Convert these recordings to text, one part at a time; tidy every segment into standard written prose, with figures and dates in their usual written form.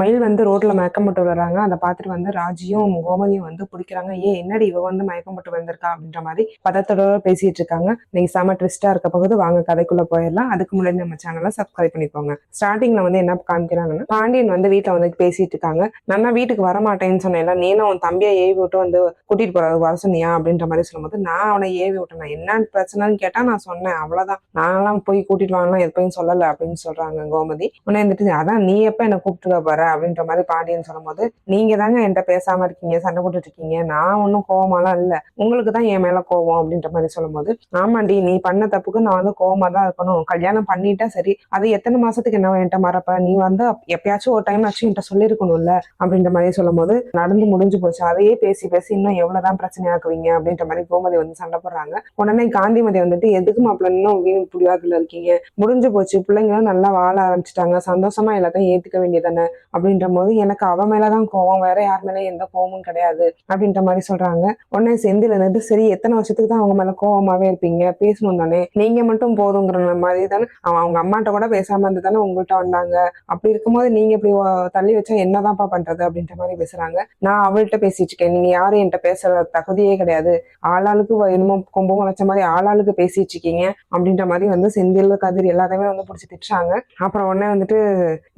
மயில் வந்து ரோட்ல மயக்கம் போட்டு விழுறாங்க. அதை பார்த்துட்டு வந்து ராஜியும் கோமதியும் வந்து பிடிக்கிறாங்க. என்னடி இவ வந்து மயக்கம் போட்டு விழுந்திருக்கா அப்படின்ற மாதிரி பதத்தோட பேசிட்டு இருக்காங்க. இன்னைக்கு செம ட்விஸ்டா இருக்க போகுது. வாங்க கதைக்குள்ள போயிடலாம். அதுக்கு முன்னாடி நம்ம சேனலை சப்ஸ்கிரைப் பண்ணிக்கோங்க. ஸ்டார்டிங்ல வந்து என்ன காமிக்கிறாங்கன்னா, பாண்டியன் வந்து வீட்டுல வந்து பேசிட்டு இருக்காங்க. நான் வீட்டுக்கு வரமாட்டேன்னு சொன்னேன்ல, நீனும் உன் தம்பியை ஏவி விட்டு வந்து கூட்டிட்டு போறது வர சொன்னியா அப்படின்ற மாதிரி சொல்லும்போது, நான் அவனை ஏவி விட்டேன், என்ன பிரச்சனைன்னு கேட்டா நான் சொன்னேன், அவ்வளவுதான், நான்லாம் போய் கூட்டிட்டு வாங்கலாம் எப்பயும் சொல்லல அப்படின்னு சொல்றாங்க கோமதி. உடனே வந்துட்டு, அதான் நீ எப்ப என்ன கூப்பிட்டு போற அப்படின்ற மாதிரி பாண்டியன் சொல்லும்போது, நீங்க தாங்க என்கிட்ட பேசாம இருக்கீங்க, சண்டை போட்டுட்டு இருக்கீங்க, நான் ஒன்னும் கோவமாலாம் இல்ல, உங்களுக்கு தான் என் மேல கோவம் அப்படின்ற மாதிரி சொல்லும்போது, ஆமாண்டி நீ பண்ண தப்புக்கு நான் வந்து கோவமா தான் இருக்கணும், கல்யாணம் பண்ணிட்டா சரி, அது எத்தனை மாசத்துக்கு என்ன என்கிட்ட மறப்ப, நீ வந்து எப்பயாச்சும் ஒரு டைம் ஆச்சு என்கிட்ட சொல்லிருக்கணும்ல அப்படின்ற மாதிரி சொல்லும் போது, நடந்து முடிஞ்சு போச்சு, அதையே பேசி பேசி இன்னும் எவ்வளவுதான் பிரச்சனையாக்குவீங்க அப்படின்ற மாதிரி கோமதி வந்து சண்டை போடுறாங்க. உடனே காந்திமதி வந்துட்டு, எதுக்கு மாப்பிள்ள இன்னும் வீண் புடிவாதுல இருக்கீங்க, முடிஞ்சு போச்சு, பிள்ளைங்களும் நல்லா வாழ ஆரம்பிச்சிட்டாங்க, சந்தோஷமா எல்லாத்தையும் ஏத்துக்க வேண்டியதானே அப்படின்ற போது, எனக்கு அவ மேலதான் கோவம், வேற யார் மேல எந்த கோவமும் கிடையாது அப்படின்ற மாதிரி சொல்றாங்க. உடனே செந்தில் இருந்துட்டு, சரி எத்தனை வருஷத்துக்கு தான் அவங்க மேல கோவமாவே இருப்பீங்க, பேசணும் தானே, நீங்க மட்டும் போதுங்கிற மாதிரி தானே, அவங்க அம்மாட்ட கூட பேசாம இருந்து தானே உங்கள்கிட்ட வந்தாங்க, அப்படி இருக்கும்போது நீங்க இப்படி தள்ளி வச்சா என்னதான்ப்பா பண்றது அப்படின்ற மாதிரி பேசுறாங்க. நான் அவள்கிட்ட பேசிட்டு இருக்கேன், நீங்க யாரும் என்கிட்ட பேசுற தகுதியே கிடையாது, ஆளாளுக்கு என்னமோ கொம்பு முளைச்ச மாதிரி ஆளாளுக்கு பேசிட்டு இருக்கீங்க அப்படின்ற மாதிரி வந்து செந்தில் கதிர் எல்லாத்தையுமே வந்து பிடிச்சி திட்டுறாங்க. அப்புறம் உடனே வந்துட்டு,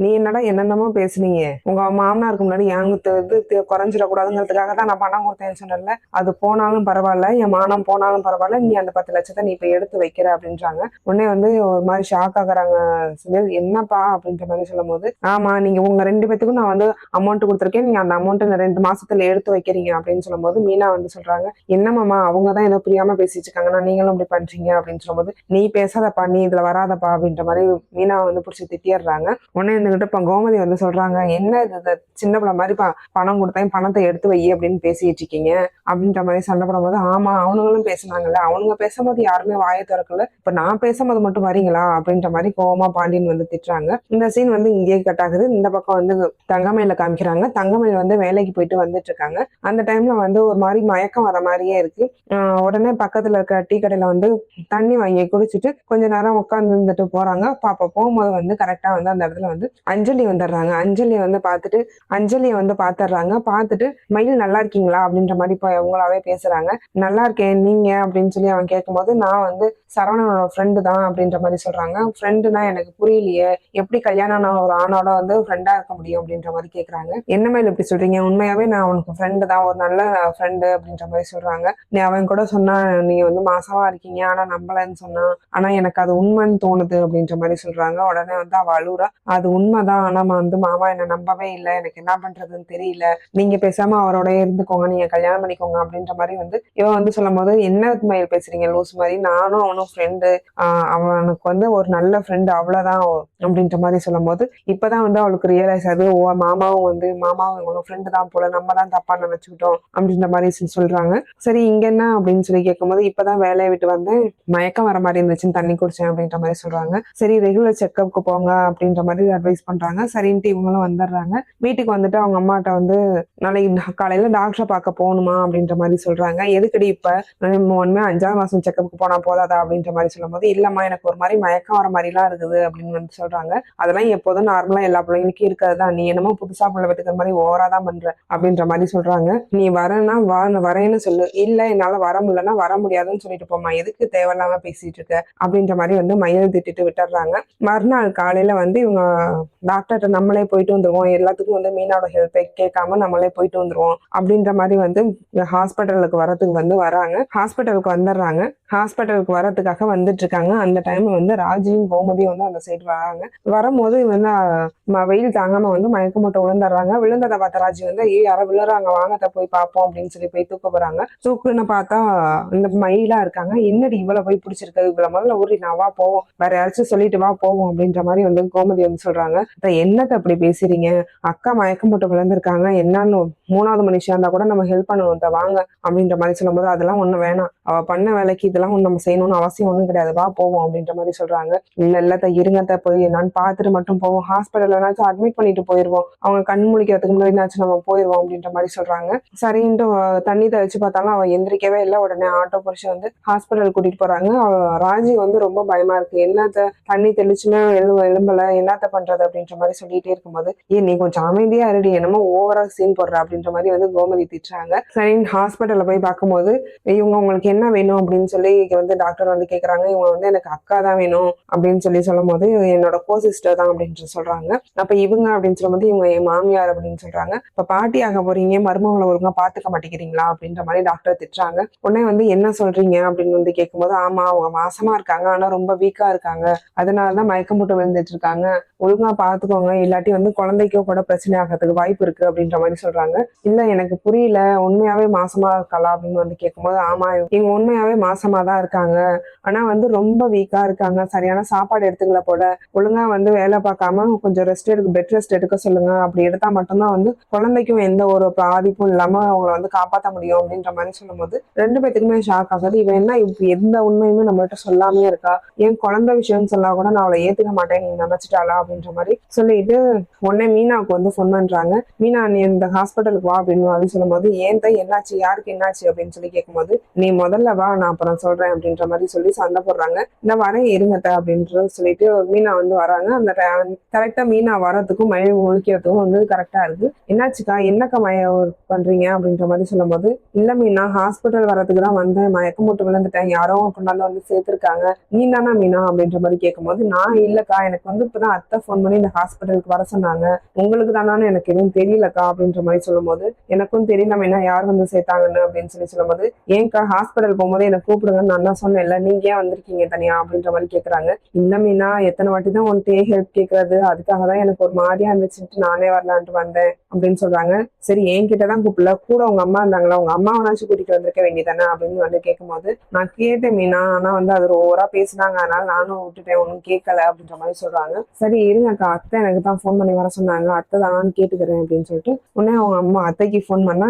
நீ என்னடா என்னென்னமோ பேசுனீங்க, உங்க மாமனாருக்கு முன்னாடி இது குறைஞ்சிடக்கூடாதுங்கிறதுக்காக தான் நான் பணம் கொடுத்தேன்னு சொன்னல, அது போனாலும் பரவாயில்ல, என் மானம் போனாலும் பரவாயில்ல, நீ அந்த 10 லட்சத்தை நீ இப்ப எடுத்து வைக்கிற அப்படின்றாங்க. உடனே வந்து ஒரு மாதிரி ஷாக் ஆகுறாங்க. என்னப்பா அப்படின்ற மாதிரி சொல்லும் போது, ஆமா நீங்க உங்க 2 பேத்துக்கும் நான் வந்து அமௌண்ட் கொடுத்துருக்கேன், நீங்க அந்த அமௌண்ட் இந்த 2 மாசத்துல எடுத்து வைக்கிறீங்க அப்படின்னு சொல்லும் போது, மீனா வந்து சொல்றாங்க, என்னமாமா அவங்கதான் ஏதோ புரியாம பேசிட்டு இருக்காங்கன்னா நீங்களும் அப்படி பண்றீங்க அப்படின்னு சொல்லும்போது, நீ பேசாதப்பா, நீ இதுல வராதப்பா அப்படின்ற மாதிரி மீனா வந்து பிடிச்சி திட்டிடுறாங்க. உடனே இருந்துகிட்டு இப்ப கோமதி வந்து சொல்றாங்க, என்ன இது சின்ன பிள்ளை மாதிரி பணம் கொடுத்தேன், பணத்தை எடுத்து வை அப்படின்னு பேசிட்டு இருக்கீங்க அப்படின்ற மாதிரி சண்டை போடும்போது, ஆமா அவனுங்களும் பேசினாங்கல்ல, அவனுங்க பேசும்போது யாருமே வாயை திறக்கல, இப்ப நான் பேசும்போது மட்டும் வரீங்களா அப்படின்ற மாதிரி கோவமா பாண்டியன் வந்து திட்டுறாங்க. இந்த சீன் வந்து இங்கேயே கட் ஆகுது. இந்த பக்கம் வந்து தங்கமயில காமிக்கிறாங்க. தங்கமயில் வந்து வேலைக்கு போயிட்டு வந்துட்டு இருக்காங்க. அந்த டைம்ல வந்து ஒரு மாதிரி மயக்கம் வர மாதிரியே இருக்கு. உடனே பக்கத்துல இருக்க டீ கடையில வந்து தண்ணி வாங்கி குடிச்சிட்டு கொஞ்ச நேரம் உட்கார்ந்து இருந்துட்டு போறாங்க. பாப்பா போகும்போது வந்து கரெக்டா வந்து அந்த இடத்துல வந்து அஞ்சலி வந்துடுறாங்க. அஞ்சலியை வந்து பாத்துடுறாங்க. பார்த்துட்டு, மயில் நல்லா இருக்கீங்களா அப்படின்ற மாதிரி அவங்களாவே பேசுறாங்க. நல்லா இருக்கேன், நீங்க அப்படின்னு சொல்லி அவன் கேட்கும்போது, நான் வந்து சரவணனோட ஃப்ரெண்டு தான் அப்படின்ற மாதிரி சொல்றாங்க. ஃப்ரெண்டுனா எனக்கு புரியலையே, எப்படி கல்யாணம் ஒரு ஆணோட வந்து ஃப்ரெண்டா இருக்க முடியும் அப்படின்ற மாதிரி கேட்கறாங்க. என்ன மேல இப்படி சொல்றீங்க, உண்மையாவே நான் உனக்கு ஃப்ரெண்டு தான், ஒரு நல்ல ஃப்ரெண்டு அப்படின்ற மாதிரி சொல்றாங்க. நீ அவன் கூட சொன்னா நீங்க வந்து மாசமா இருக்கீங்க, ஆனா நம்பலன்னு சொன்னா, ஆனா எனக்கு அது உண்மைன்னு தோணுது அப்படின்ற மாதிரி சொல்றாங்க. உடனே வந்து அவ அழுவுறா, அது உண்மைதான், ஆனா வந்து மாமா என்ன நம்பவே இல்லை, எனக்கு என்ன பண்றதுன்னு தெரியல, நீங்க பேசாம அவரோட இருந்துக்கோங்க, நீங்க கல்யாணம் பண்ணிக்கோங்க அப்படின்ற மாதிரி வந்து இவன் வந்து சொல்லும் போது, என்ன மயில் பேசுறீங்க லூஸ் மாதிரி, நானும் அவனும் ஃப்ரெண்டு, அவனுக்கு வந்து ஒரு நல்ல ஃப்ரெண்டு அவ்வளவுதான் அப்படின்ற மாதிரி சொல்லும் போது, இப்பதான் வந்து அவளுக்கு ரியலைஸ் ஆகுது, மாமாவும் இவனும் ஃப்ரெண்டு தான் போல, நம்ம தான் தப்பா நினைச்சுக்கிட்டோம் அப்படின்ற மாதிரி சொல்றாங்க. சரி இங்க என்ன அப்படின்னு சொல்லி கேட்கும்போது, இப்பதான் வேலையை விட்டு வந்து மயக்கம் வர மாதிரி இருந்துச்சுன்னு தண்ணி குடிச்சேன் அப்படின்ற மாதிரி சொல்றாங்க. சரி ரெகுலர் செக்அப்க்கு போங்க அப்படின்ற மாதிரி அட்வைஸ் பண்றாங்க. சரின்ட்டு இவங்களும் வந்துடுறாங்க. வீட்டுக்கு வந்துட்டு அவங்க அம்மாட்ட வந்து, நாளைக்கு காலையில டாக்டரை பார்க்க போகணுமா அப்படின்ற மாதிரி சொல்றாங்க. எதுக்கடி இப்ப ஒண்ணுமே 5ஆம் மாசம் செக்அப்க்கு போனா போதாதா அப்படின்ற மாதிரி சொல்லும் போது, இல்லம்மா எனக்கு ஒரு மாதிரி மயக்கம் வர மாதிரி எல்லாம் இருக்குது அப்படின்னு வந்து சொல்றாங்க. அதெல்லாம் எப்போதும் நார்மலா எல்லா பிள்ளைங்களுக்கும் இருக்கிறதுதான், நீ என்னமோ புதுசா பிள்ளை பெற்றுக்கிற மாதிரி ஓவரா தான் பண்ற அப்படின்ற மாதிரி சொல்றாங்க. நீ வரேன்னா வரேன்னு சொல்லு, இல்ல என்னால வர முடியலன்னா வர முடியாதுன்னு சொல்லிட்டு போமா, எதுக்கு தேவையில்லாம பேசிட்டு இருக்க அப்படின்ற மாதிரி வந்து மயில் திட்டிட்டு விட்டுறாங்க. மறுநாள் காலையில வந்து இவங்க டாக்டர்கிட்ட நம்மளே போயிட்டு வந்துருவோம், எல்லாத்துக்கும் வந்து மீனாவோட ஹெல்ப் கேட்காம நம்மளே போயிட்டு வந்துருவோம் அப்படின்ற மாதிரி வந்து ஹாஸ்பிட்டலுக்கு வரதுக்கு வந்து வராங்க. ஹாஸ்பிட்டலுக்கு வந்துடுறாங்க. ஹாஸ்பிட்டலுக்கு வரதுக்காக வந்துட்டு இருக்காங்க. அந்த டைம்ல வந்து ராஜியும் கோமதியும் வந்து அந்த சைடு வராங்க. வரும்போது வந்து வெயில் தாங்காம வந்து மயக்கம் போட்டு விழுந்துடுறாங்க. விழுந்ததை பார்த்த ராஜி வந்து, யாரோ விழுறாங்க, வாங்கத்தை போய் பார்ப்போம் அப்படின்னு சொல்லி போய் தூக்க போறாங்க. தூக்குன்னு பார்த்தா இந்த மயிலா இருக்காங்க. என்னடி இவ்வளவு போய் பிடிச்சிருக்கு, இவ்வளவு முதல்ல ஊறி நான் வா போவோம், வேற யாராச்சும் சொல்லிட்டு வா போவோம் அப்படின்ற மாதிரி வந்து கோமதி வந்து சொல்றாங்க. என்னத்தை அப்படி பேசுறீங்க, அக்கா மயக்கம் போட்டு விழுந்திருக்காங்க, என்னன்னு 3வது மனுஷியா இருந்தா கூட நம்ம ஹெல்ப் பண்ணுவோம், வாங்க அப்படின்ற மாதிரி சொல்லும்போது, அதெல்லாம் ஒண்ணு வேணாம், அவ பண்ண வேலைக்கு இதெல்லாம் நம்ம செய்யணும்னு அவசியம் ஒண்ணும் கிடையாது, வா போவோம் அப்படின்ற மாதிரி சொல்றாங்க. இல்ல இருங்கத்த போய் என்னன்னு பார்த்துட்டு மட்டும் போவோம், ஹாஸ்பிட்டல்னாச்சும் அட்மிட் பண்ணிட்டு போயிருவோம், அவங்க கண் முழிக்கிறதுக்கு முன்னாடினாச்சும் நம்ம போயிருவோம் அப்படின்ற மாதிரி சொல்றாங்க. சரின்ட்டு தண்ணி தெளிச்சு பார்த்தாலும் அவ எந்திரிக்கவே இல்லை. உடனே ஆட்டோ புடிச்சு வந்து ஹாஸ்பிட்டல் கூட்டிட்டு போறாங்க. ராஜி வந்து ரொம்ப பயமா இருக்கு, என்னத்த தண்ணி தெளிச்சுமே எலும்பல, என்னத்த பண்றது அப்படின்ற மாதிரி சொல்லிட்டே இருக்கும்போது போது ஏன் நீ கொஞ்சம் அமைதியா இருடி, என்னமோ ஓவரா சீன் போடுற அப்படின்ற மாதிரி வந்து கோமதி திட்டுறாங்க. சரி ஹாஸ்பிட்டல்ல போய் பார்க்கும்போது இவங்க உங்களுக்கு என்ன வேணும் அப்படின்னு சொல்லி வந்து டாக்டர் வந்து கேக்குறாங்க. இவங்க வந்து எனக்கு அக்கா தான் வேணும் அப்படின்னு சொல்லும் போது என்னோட கோ சிஸ்டர் தான் அப்படின்னு சொல்றாங்க. அப்ப இவங்க அப்படின்னு சொல்லும்போது இவங்க என் மாமியார் அப்படின்னு சொல்றாங்க. இப்ப பாட்டி ஆக போறீங்க, மருமகளை ஒழுங்கா பாத்துக்க மாட்டேங்கிறீங்களா அப்படின்ற மாதிரி டாக்டர் திட்டுறாங்க. உடனே வந்து என்ன சொல்றீங்க அப்படின்னு வந்து கேட்கும்போது ஆமா அவங்க மாசமா இருக்காங்க, ஆனா ரொம்ப வீக்கா இருக்காங்க, அதனாலதான் மயக்கம் போட்டு விழுந்துட்டு இருக்காங்க, ஒழுங்கா பாத்துக்கோங்க, இல்லாட்டி வந்து குழந்தைக்கோ கூட பிரச்சனை ஆகிறதுக்கு வாய்ப்பு இருக்கு அப்படின்ற மாதிரி சொல்றாங்க. இல்ல எனக்கு புரியல, உண்மையாவே மாசமா இருக்கலாம் அப்படின்னு வந்து கேட்கும்போது ஆமா இவங்க உண்மையாவே மாசமா தான் இருக்காங்க, ஆனா வந்து ரொம்ப வீக்கா இருக்காங்க, சரியான சாப்பாடு எடுத்துக்கல போல, ஒழுங்கா வந்து வேலை பார்க்காம கொஞ்சம் ரெஸ்ட் பெட் ரெஸ்ட் எடுக்க சொல்லுங்க, அப்படி எடுத்தா மட்டும்தான் வந்து குழந்தைக்கும் எந்த ஒரு பாதிப்பும் இல்லாம அவங்கள வந்து காப்பாற்ற முடியும் அப்படின்ற மாதிரி சொல்லும்போது ரெண்டு பேத்துக்குமே ஷாக் ஆகுது. இவன் என்ன இப்ப எந்த உண்மையுமே நம்மகிட்ட சொல்லாமே இருக்கா, ஏன் குழந்தை விஷயம்னு சொன்னா கூட நான் அவளை ஏத்துக்க மாட்டேன் நீ நினைச்சிட்டாளா அப்படின்ற மாதிரி சொல்லிட்டு உடனே மீனாவுக்கு வந்து ஃபோன் பண்றாங்க. மீனா நீ இந்த ஹாஸ்பிட்டலுக்கு வா அப்படின்னு சொல்லும்போது ஏன் தான் என்னாச்சு, யாருக்கு என்னாச்சு அப்படின்னு சொல்லி கேட்கும்போது நீ முதல்ல வா நான் அப்புறம் சொல்றேன் அப்படின்ற மாதிரி சொல்லி சண்டை போடுறாங்க. இந்த வரேன் இருங்கட்ட அப்படின்ற சொல்லிட்டு மீனா வந்து வராங்க. அந்த கரெக்டா மீனா வரதுக்கும் மழை முழிக்கிறதுக்கும் வந்து கரெக்டா இருக்கு. என்னாச்சுக்கா, என்னக்கா பண்றீங்க அப்படின்ற மாதிரி சொல்லும்போது இல்ல மீனா ஹாஸ்பிட்டல் வரதுக்கு தான் வந்தேன், மயக்கம் போட்டு விழுந்துட்டேன், யாரோ கொண்டாந்து வந்து சேர்த்திருக்காங்க, நீ தானா மீனா அப்படின்ற மாதிரி கேட்கும்போது நான் இல்லக்கா, எனக்கு வந்து இப்பதான் அத்தை ஃபோன் பண்ணி இந்த ஹாஸ்பிட்டலுக்கு வர சொன்னாங்க, உங்களுக்கு தானு எனக்கு எதுவும் தெரியலக்கா அப்படின்ற மாதிரி சொல்லும்போது எனக்கும் தெரியல மீனா யார் வந்து சேர்த்தாங்கன்னு அப்படின்னு சொல்லும்போது ஏன்க்கா ஹாஸ்பிட்டல் போகும்போது எனக்கு கூப்பிடுங்கன்னு நான் தான் சொன்னேன்ல, நீங்க ஏன் வந்திருக்கீங்க தனியா அப்படின்ற மாதிரி கேக்குறாங்க. இல்ல மீனா எத்தனை வாட்டி தான் உன்கிட்ட ஹெல்ப் கேட்கறது, அதுக்காக தான் எனக்கு ஒரு மாதிரியா இருந்துச்சுட்டு நானே வரலான்ட்டு வந்தேன் அப்படின்னு சொல்றாங்க. சரி என்கிட்டதான் கூப்பிடல, கூட உங்க அம்மா இருந்தாங்களா, உங்க அம்மாவனாச்சும் கூட்டிட்டு வந்திருக்க வேண்டியதானே அப்படின்னு வந்து கேட்கும்போது நான் கேட்டேன் மீனா, ஆனா வந்து அது ஓவரா பேசினாங்க, அதனால நானும் விட்டுட்டேன், ஒன்னும் கேட்கல அப்படின்ற மாதிரி சொல்றாங்க. சரி இருங்கக்கா, அத்தை எனக்கு தான் ஃபோன் பண்ணி வர சொன்னாங்க, அத்தை தானான்னு கேட்டுக்கிறேன் அப்படின்னு சொல்லிட்டு உடனே அவங்க அம்மா அத்தைக்கு ஃபோன் பண்ணா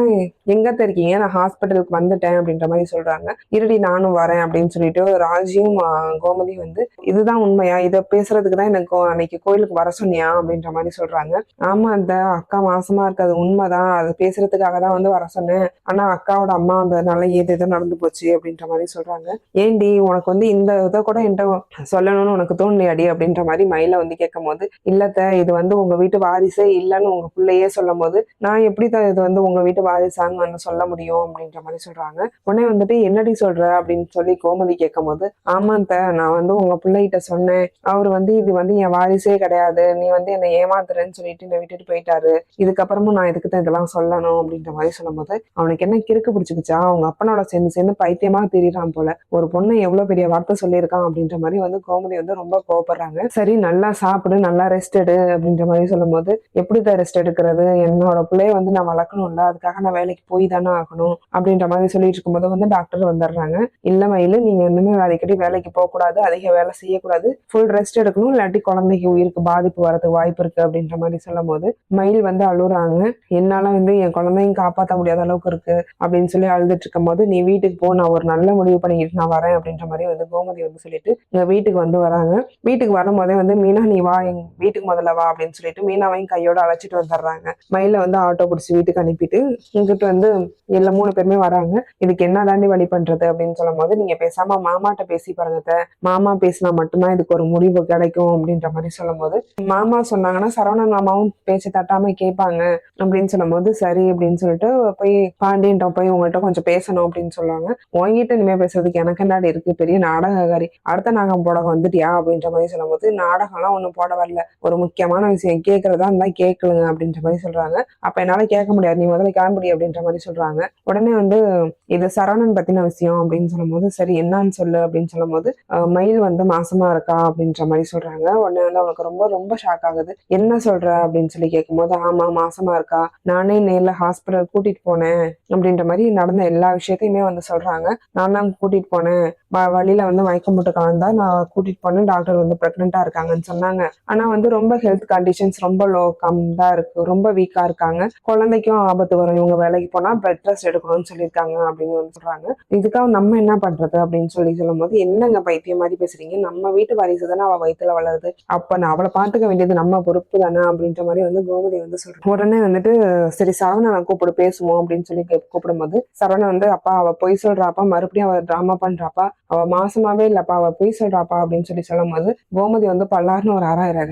எங்கத்த இருக்கீங்க, நான் ஹாஸ்பிட்டலுக்கு வந்துட்டேன் அப்படின்ற மாதிரி சொல்றாங்க. இருடி நானும் வரேன் அப்படின்னு சொல்லிட்டு ராஜியும் கோமதி வந்து இதுதான் உண்மையா, இதை பேசுறதுக்கு தான் எனக்கு அன்னைக்கு கோயிலுக்கு வர சொன்னியா அப்படின்ற மாதிரி சொல்றாங்க. ஆமா அந்த அக்கா மாசமா இருக்கு, அது உண்மைதான், அது பேசுறதுக்காக தான் வந்து வர சொன்னேன், ஆனா அக்காவோட அம்மா வந்ததுனால ஏதோ நடந்து போச்சு அப்படின்ற மாதிரி சொல்றாங்க. ஏண்டி உனக்கு வந்து இந்த இதை கூட என்கிட்ட சொல்லணும்னு உனக்கு தோணலையாடி அப்படின்ற மாதிரி மயில வந்து கேட்கும் போது இல்லத்த இது வந்து உங்க வீட்டு வாரிசே இல்லைன்னு உங்க பிள்ளையே சொல்லும் போது நான் எப்படி இது வந்து உங்க வீட்டு வாரிசான்னு வந்து சொல்ல முடியும் அப்படின்ற மாதிரி சொல்றாங்க. உடனே வந்துட்டு என்னடி சொல்ற அப்படின்னு சொல்லி கோமதி கேட்கும் போது ஆமாந்த நான் வந்து உங்க பிள்ளைகிட்ட சொன்னேன், அவர் வந்து இது வந்து என் வாரிசே கிடையாது, நீ வந்து என்னை ஏமாத்துறேன்னு சொல்லிட்டு என்னை விட்டுட்டு போயிட்டாரு, இதுக்கப்புறமும் நான் எதுக்கு தான் இதெல்லாம் சொல்லணும் அப்படின்ற மாதிரி சொல்லும் போது அவனுக்கு என்ன கிறுக்கு பிடிச்சிக்கிச்சா, அவங்க அப்பனோட சேர்ந்து பைத்தியமா தெரியறான் போல, ஒரு பொண்ணு எவ்வளவு பெரிய வார்த்தை சொல்லியிருக்கான் அப்படின்ற மாதிரி வந்து கோமதி வந்து ரொம்ப கோவப்படுறாங்க. சரி நல்லா சாப்பிடு, நல்லா ரெஸ்ட் எடு அப்படின்ற மாதிரி சொல்லும் போது எப்படிதான் ரெஸ்ட் எடுக்கிறது, என்னோட பிள்ளைய வந்து நான் வளர்க்கணும்ல, அதுக்காக நான் வேலைக்கு போய் தானே ஆகணும் அப்படின்ற மாதிரி சொல்லிட்டு இருக்கும்போது வந்து டாக்டர் வந்துடுறாங்க. இல்ல மயிலு நீங்க இன்னுமே அடிக்கடி வேலைக்கு போக கூடாது, அதிக வேலை செய்யக்கூடாது, ஃபுல் ரெஸ்ட் எடுக்கணும், இல்லாட்டி குழந்தைக்கு உயிருக்கு பாதிப்பு வரதுக்கு வாய்ப்பு இருக்கு அப்படின்ற மாதிரி சொல்லும் போது மயில் வந்து அழுறாங்க. என்னால வந்து என் குழந்தையும் காப்பாற்ற முடியாத அளவுக்கு இருக்கு அப்படின்னு சொல்லி அழுதுட்டு இருக்கும் போது நீ வீட்டுக்கு போ, நான் ஒரு நல்ல முடிவு பண்ணிக்கிட்டு நான் வரேன் அப்படின்ற மாதிரி வந்து கோமதி வந்து சொல்லிட்டு எங்க வீட்டுக்கு வந்து வராங்க. வீட்டுக்கு வரும்போதே வந்து மீனா நீ வா எங்க வீட்டுக்கு முதல்ல வா அப்படின்னு சொல்லிட்டு மீனாவையும் கையோட அழைச்சிட்டு வந்துடுறாங்க. மயில வந்து ஆட்டோ பிடிச்சி வீட்டுக்கு அனுப்பிட்டு இங்கிட்டு வந்து எல்லா 3 பேருமே வராங்க. இதுக்கு என்ன தாண்டி வழி பண்றது அப்படின்னு சொல்லும் போது நீங்க பேசாம மாமாட்ட பேசி பாருங்க, மாமா பேசினா மட்டும்தான் இதுக்கு ஒரு முடிவு கிடைக்கும் அப்படின்ற மாதிரி சொல்லும் போது மாமா சொன்னாங்கன்னா சரவணன் மாமாவும் பேச்சு தட்டாம கேட்பாங்க அப்படின்னு சொல்லும் போது சரி அப்படின்னு சொல்லிட்டு போய் பாண்டியன்ட்ட போய் உங்கள்கிட்ட கொஞ்சம் பேசணும் அப்படின்னு சொல்லுவாங்க. உங்ககிட்ட இனிமே பேசுறதுக்கு எனக்கு என்னடி இருக்கு, பெரிய நாடகக்காரி, அடுத்த நாகம் போட வந்துட்டியா அப்படின்ற மாதிரி சொல்லும் போது நாடகம்லாம் ஒண்ணும் போட வரல, ஒரு முக்கியமான விஷயம் கேட்கறதா இருந்தா கேட்கலுங்க அப்படின்ற மாதிரி சொல்றாங்க. அப்ப என்னால கேட்க முடியாது, நீ முதல்ல கிளம்புடி அப்படின்ற மாதிரி சொல்றாங்க. உடனே வந்து இது சரவணன் பத்தின விஷயம் அப்படின்னு சொல்லும் போது சரி என்னன்னு சொல்லு அப்படின்னு சொல்லும் போது மயில் வந்து மாசமா இருக்கா அப்படின்ற மாதிரி சொல்றாங்க. உடனே வந்து அவனுக்கு ரொம்ப ரொம்ப ஷாக் ஆகுது. என்ன சொல்ற அப்படின்னு சொல்லி கேட்கும்போது ஆமா மாசமா இருக்கா, நானே நேர்ல ஹாஸ்பிட்டல் கூட்டிட்டு போனேன் அப்படின்ற மாதிரி நடந்த எல்லா விஷயத்தையுமே வந்து சொல்றாங்க. நான் தான் கூட்டிட்டு போனேன், வழியில வந்து மயக்கம் போட்டு கலந்தா நான் கூட்டிட்டு போனேன், டாக்டர் வந்து பிரெக்னெண்டா இருக்காங்கன்னு சொன்னாங்க, ஆனா வந்து ரொம்ப ஹெல்த் கண்டிஷன்ஸ் ரொம்ப லோ கம் தான் இருக்கு, ரொம்ப வீக்கா இருக்காங்க, குழந்தைக்கும் ஆபத்து வரும், இவங்க வேலைக்கு போனா பெட் ரெஸ்ட் எடுக்கணும்னு சொல்லியிருக்காங்க அப்படின்னு வந்து சொல்றாங்க. இதுக்காக நம்ம என்ன பண்றது அப்படின்னு சொல்லும் போது என்னங்க பைத்தியம் மாதிரி பேசுறீங்க, நம்ம வீட்டு வாரிசு தானே அவ வயித்துல வளருது, அப்ப நான் அவளை பாத்துக்க வேண்டியது நம்ம பொறுப்பு தானே அப்படின்ற மாதிரி வந்து கோமதி வந்து சொல்றேன். உடனே வந்துட்டு சரி சரவணனை கூப்பிடு பேசுவோம் அப்படின்னு சொல்லி கூப்பிடும்போது சரவணன் வந்து அப்பா அவ பொய் சொல்றாப்பா, மறுபடியும் அவ டிராமா பண்றாப்பா, அவ மாசமாவே இல்லப்பா, அவ பொய் சொல்றாப்பா அப்படின்னு சொல்லும் போது கோமதி வந்து பல்லாருன்னு ஒரு ஆறாயிரம்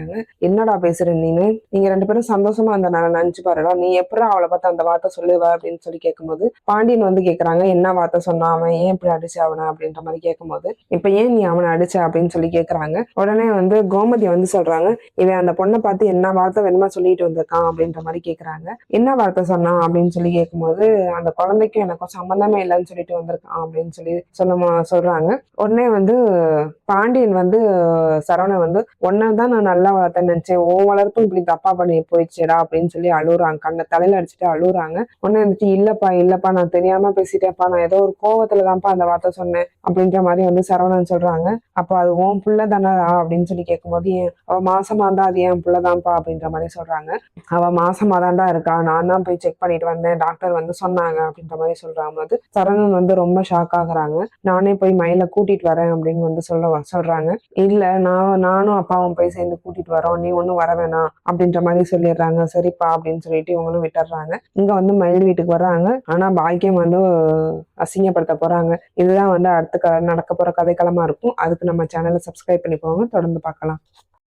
என்னடா பேசுற நீ, நீனு, நீங்க 2 பேரும் சந்தோஷமா இருந்த நான் நினைச்சு பாருடா, நீ எப்படா அவளை பார்த்து அந்த வார்த்தை சொல்லுவ அப்படின்னு சொல்லி கேட்கும்போது பாண்டியன் வந்து கேக்குறாங்க, என்ன வார்த்தை சொன்னான் அவன், ஏன் இப்படி அடிச்ச அவனை அப்படின்ற மாதிரி கேட்கும்போது, இப்ப ஏன் நீ அவனை அடிச்ச அப்படின்னு சொல்லி கேக்குறாங்க. உடனே வந்து கோமதி வந்து சொல்றாங்க, இவன் அந்த பொண்ணை பார்த்து என்ன வார்த்தை வேணுமா சொல்லிட்டு வந்திருக்கான் அப்படின்ற மாதிரி கேக்குறாங்க. என்ன வார்த்தை சொன்னான் அப்படின்னு சொல்லி கேட்கும்போது, அந்த குழந்தைக்கும் எனக்கும் சம்பந்தமே இல்லைன்னு சொல்லிட்டு வந்திருக்கான் அப்படின்னு சொல்லி சொல்றாங்க. உடனே வந்து பாண்டியன் வந்து சரவணன் வந்து ஒன்னதான் நான் நல்லா வளர்த்தேன்னு நினைச்சேன், உன் வளர்ப்பும் இப்படி தப்பா பண்ணி போயிடுச்சேடா அப்படின்னு சொல்லி அழுகுறாங்க. கண்ணை தலையில அடிச்சுட்டு அழுகுறாங்க. உடனே வந்துட்டு இல்லப்பா நான் தெரியாம பேசிட்டேன்ப்பா, நான் ஏதோ ஒரு கோவத்துலதான்ப்பா அந்த வார்த்தை சொன்னேன் அப்படின்ற மாதிரி வந்து சரவணன் சொல்றாங்க. அப்போ அது உன் புள்ள தானடா அப்படின்னு சொல்லி கேட்கும்போது, ஏன் அவ மாசமா இருந்தா அது என் புள்ளதான்ப்பா அப்படின்ற மாதிரி சொல்றாங்க. அவ மாசமா தான்டா இருக்கா, நான் தான் போய் செக் பண்ணிட்டு வந்தேன், டாக்டர் வந்து சொன்னாங்க அப்படின்ற மாதிரி சொல்றாங்க போது சரவணன் வந்து ரொம்ப ஷாக் ஆகுறாங்க. நானே போய் மயில கூட்டிட்டு வரேன் அப்படின்னு வந்து சொல்றாங்க. இல்ல நானும் அப்பாவும் போய் சேர்ந்து கூட்டிட்டு வரோம், நீ ஒன்னும் வர வேணாம் அப்படின்ற மாதிரி சொல்லிடுறாங்க. சரிப்பா அப்படின்னு சொல்லிட்டு இவங்களும் விட்டுறாங்க. இங்க வந்து மயில் வீட்டுக்கு வர்றாங்க. ஆனா பாக்கியம் வந்து அசிங்கப்படுத்த போறாங்க. இதுதான் வந்து அடுத்த நடக்க போற கதைக்களமா இருக்கும். அதுக்கு நம்ம சேனலை சப்ஸ்கிரைப் பண்ணி போங்க, தொடர்ந்து பார்க்கலாம்.